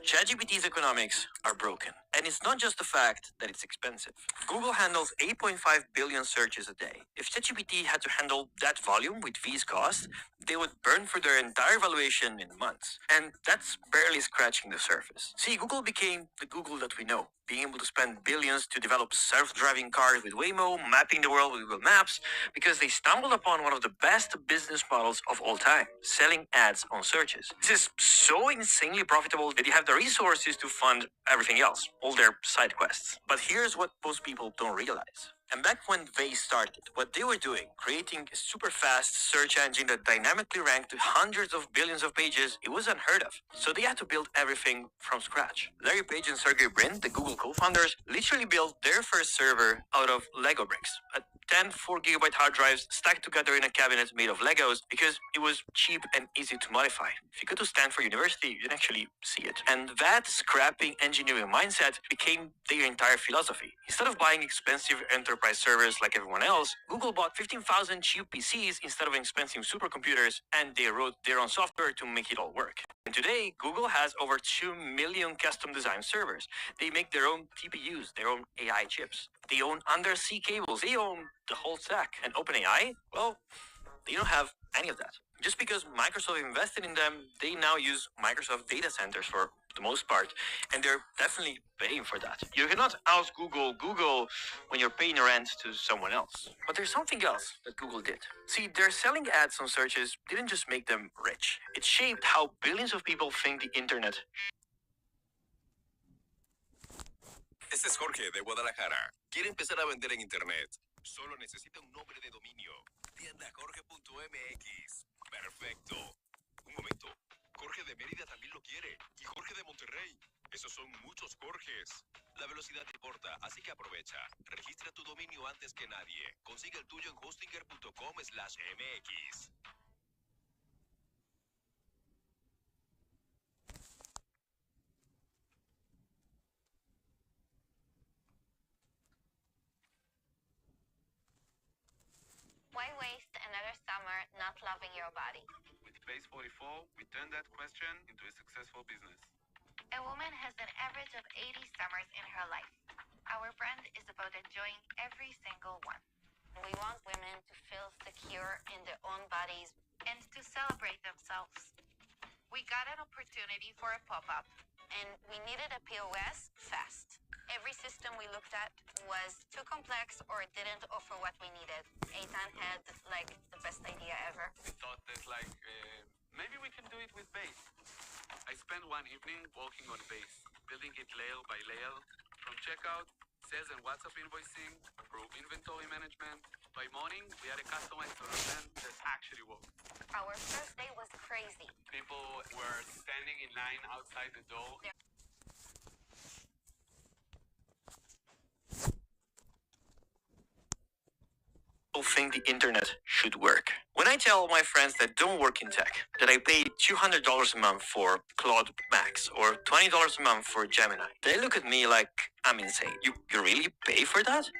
ChatGPT's economics are broken. And it's not just the fact that it's expensive. Google handles 8.5 billion searches a day. If ChatGPT had to handle that volume with V's cost, they would burn for their entire valuation in months. And that's barely scratching the surface. See, Google became the Google that we know, being able to spend billions to develop self-driving cars with Waymo, mapping the world with Google Maps, because they stumbled upon one of the best business models of all time, selling ads on searches. This is so insanely profitable that they have the resources to fund everything else, all their side quests. But here's what most people don't realize. And back when they started, what they were doing, creating a super fast search engine that dynamically ranked to hundreds of billions of pages, it was unheard of. So they had to build everything from scratch. Larry Page and Sergey Brin, the Google co-founders, literally built their first server out of Lego bricks. 10 4-gigabyte hard drives stacked together in a cabinet made of Legos because it was cheap and easy to modify. If you go to Stanford University, you can actually see it. And that scrapping engineering mindset became their entire philosophy. Instead of buying expensive enterprise servers like everyone else, Google bought 15,000 cheap PCs instead of expensive supercomputers, and they wrote their own software to make it all work. And today, Google has over 2 million custom designed servers. They make their own TPUs, their own AI chips. They own undersea cables. They own the whole stack. And OpenAI, well, they don't have any of that. Just because Microsoft invested in them, they now use Microsoft data centers for the most part, and they're definitely paying for that. You cannot out Google when you're paying rent to someone else. But there's something else that Google did. See, their selling ads on searches didn't just make them rich. It shaped how billions of people think the internet. Este es Jorge de Guadalajara. Quiere empezar a vender en internet. Solo necesita un nombre de dominio. Tiendajorge.mx. Perfecto. Un momento. Jorge de Mérida también lo quiere. Y Jorge de Monterrey. Esos son muchos Jorges. La velocidad importa, así que aprovecha. Registra tu dominio antes que nadie. Consigue el tuyo en hostinger.com/mx. Why waste another summer not loving your body? With Base 44, we turned that question into a successful business. A woman has an average of 80 summers in her life. Our brand is about enjoying every single one. We want women to feel secure in their own bodies and to celebrate themselves. We got an opportunity for a pop-up, and we needed a POS fast. Every system we looked at was too complex or didn't offer what we needed. Eitan had the best idea ever. We thought that maybe we can do it with Base. I spent one evening working on Base, building it layer by layer, from checkout, sales and WhatsApp invoicing, through inventory management. By morning, we had a customized solution that actually worked. Our first day was crazy. People were standing in line outside the door. Think the internet should work. When I tell my friends that don't work in tech that I pay $200 a month for Claude Max or $20 a month for Gemini, they look at me like I'm insane. You really pay for that?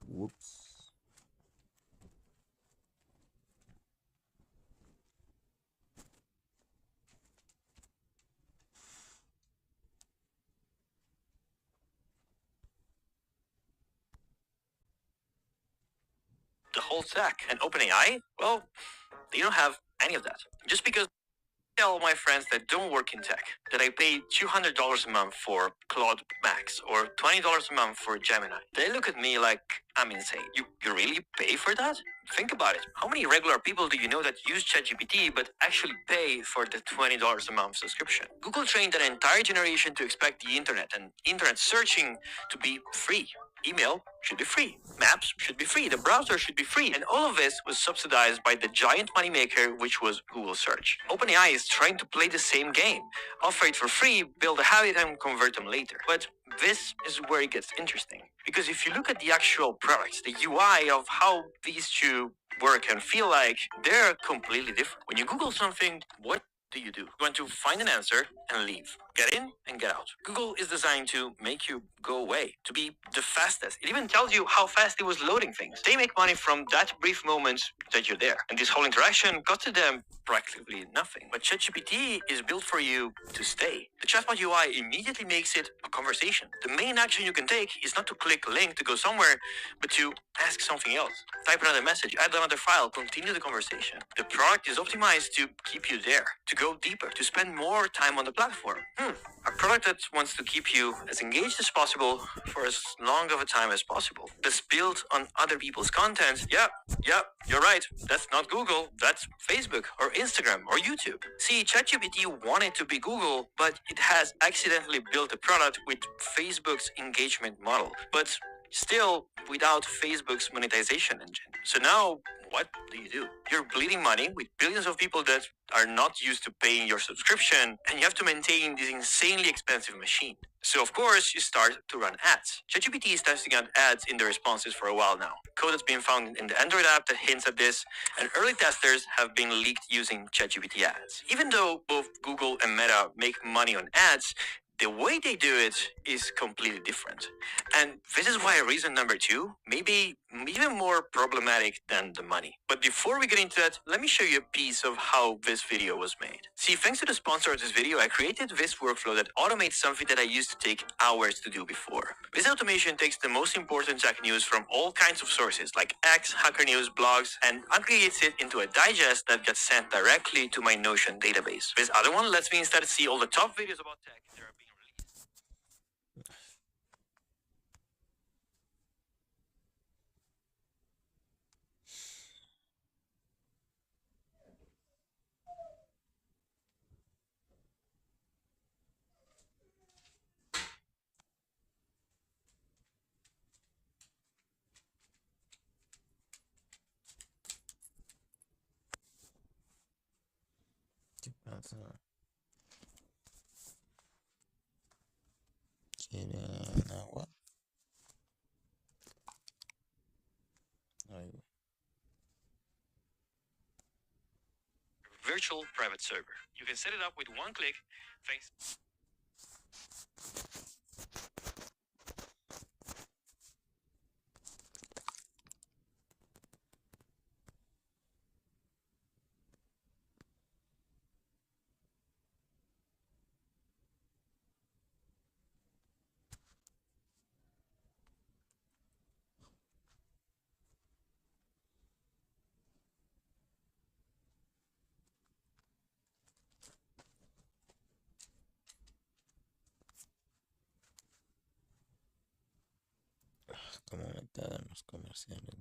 Whoops. The whole stack. And OpenAI? Well, they don't have any of that. Just because I tell my friends that don't work in tech that I pay $200 a month for Claude Max or $20 a month for Gemini, they look at me like I'm insane. You really pay for that? Think about it. How many regular people do you know that use ChatGPT but actually pay for the $20 a month subscription? Google trained an entire generation to expect the internet and internet searching to be free. Email should be free. Maps should be free. The browser should be free. And all of this was subsidized by the giant moneymaker, which was Google Search. OpenAI is trying to play the same game. Offer it for free, build a habit, and convert them later. But this is where it gets interesting. Because if you look at the actual products, the UI of how these two work and feel like they're completely different. When you Google something, what do? You want to find an answer and leave. Get in and get out. Google is designed to make you go away, to be the fastest. It even tells you how fast it was loading things. They make money from that brief moment that you're there. And this whole interaction got to them practically nothing. But ChatGPT is built for you to stay. The chatbot UI immediately makes it a conversation. The main action you can take is not to click a link to go somewhere, but to ask something else. Type another message, add another file, continue the conversation. The product is optimized to keep you there, to go deeper, to spend more time on the platform. A product that wants to keep you as engaged as possible for as long of a time as possible. That's built on other people's content. Yeah, you're right. That's not Google. That's Facebook or Instagram or YouTube. See, ChatGPT wanted to be Google, but it has accidentally built a product with Facebook's engagement model. But still without Facebook's monetization engine. So now, what do? You're bleeding money with billions of people that are not used to paying your subscription, and you have to maintain this insanely expensive machine. So of course, you start to run ads. ChatGPT is testing out ads in the responses for a while now. Code that's been found in the Android app that hints at this, and early testers have been leaked using ChatGPT ads. Even though both Google and Meta make money on ads, the way they do it is completely different. And this is why reason number 2 may be even more problematic than the money. But before we get into that, let me show you a piece of how this video was made. See, thanks to the sponsor of this video, I created this workflow that automates something that I used to take hours to do before. This automation takes the most important tech news from all kinds of sources like X, Hacker News, blogs, and aggregates it into a digest that gets sent directly to my Notion database. This other one lets me instead see all the top videos about tech that are being released. ¿Qué pasa? ¿Quieren agua? Ay, Virtual private server. You can set it up with one click thanks. como me cagan los comerciales.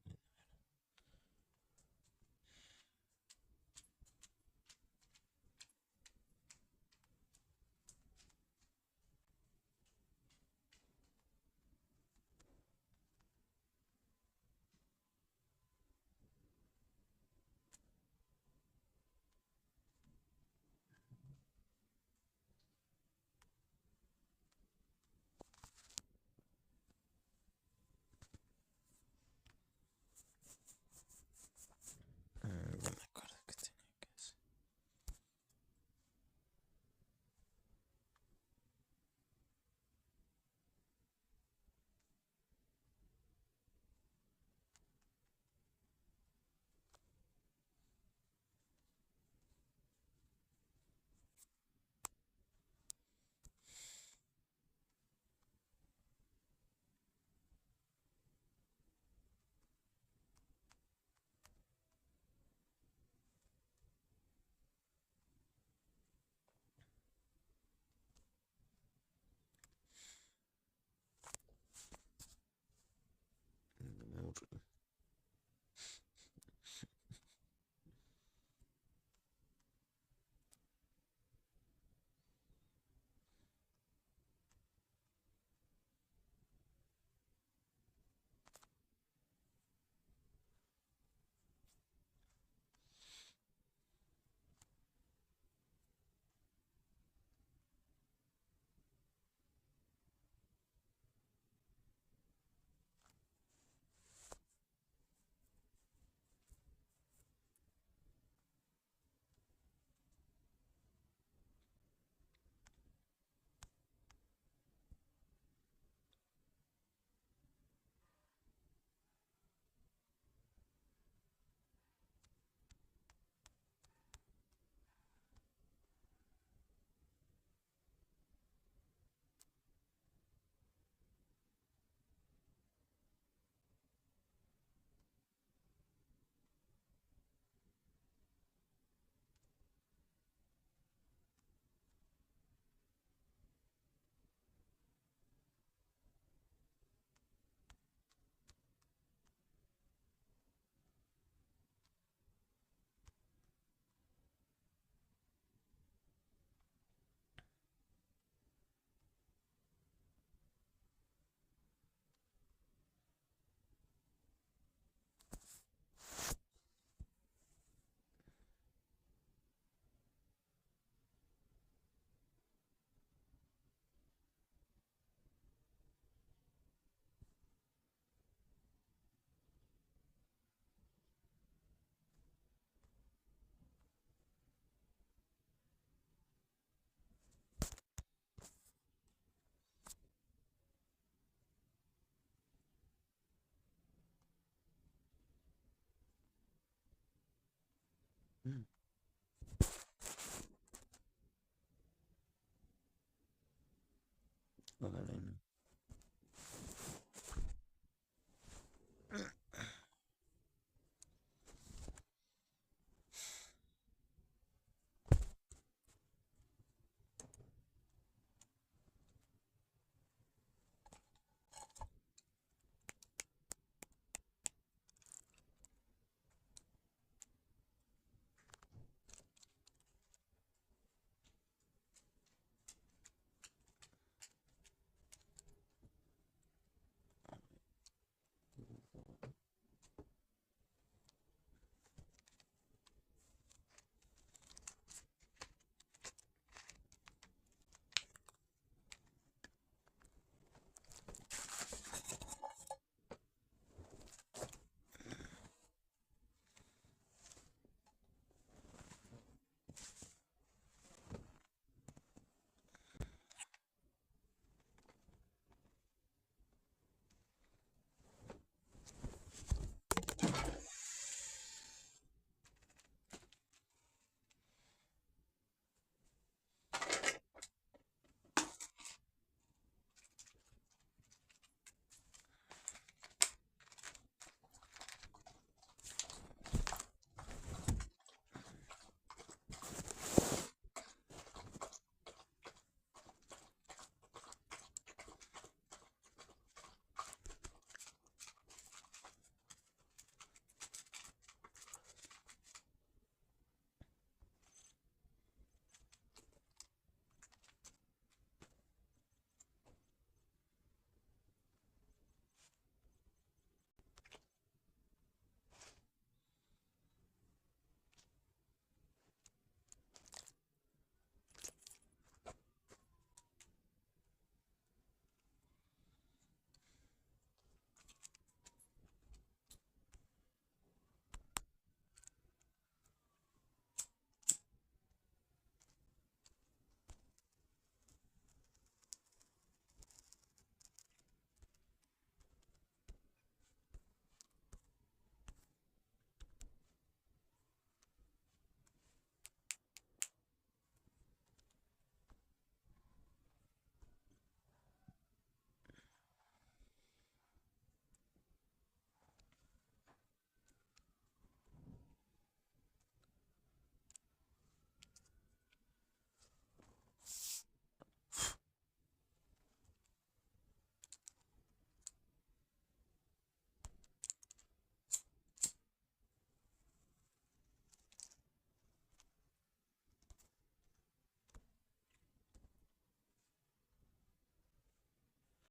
Mm.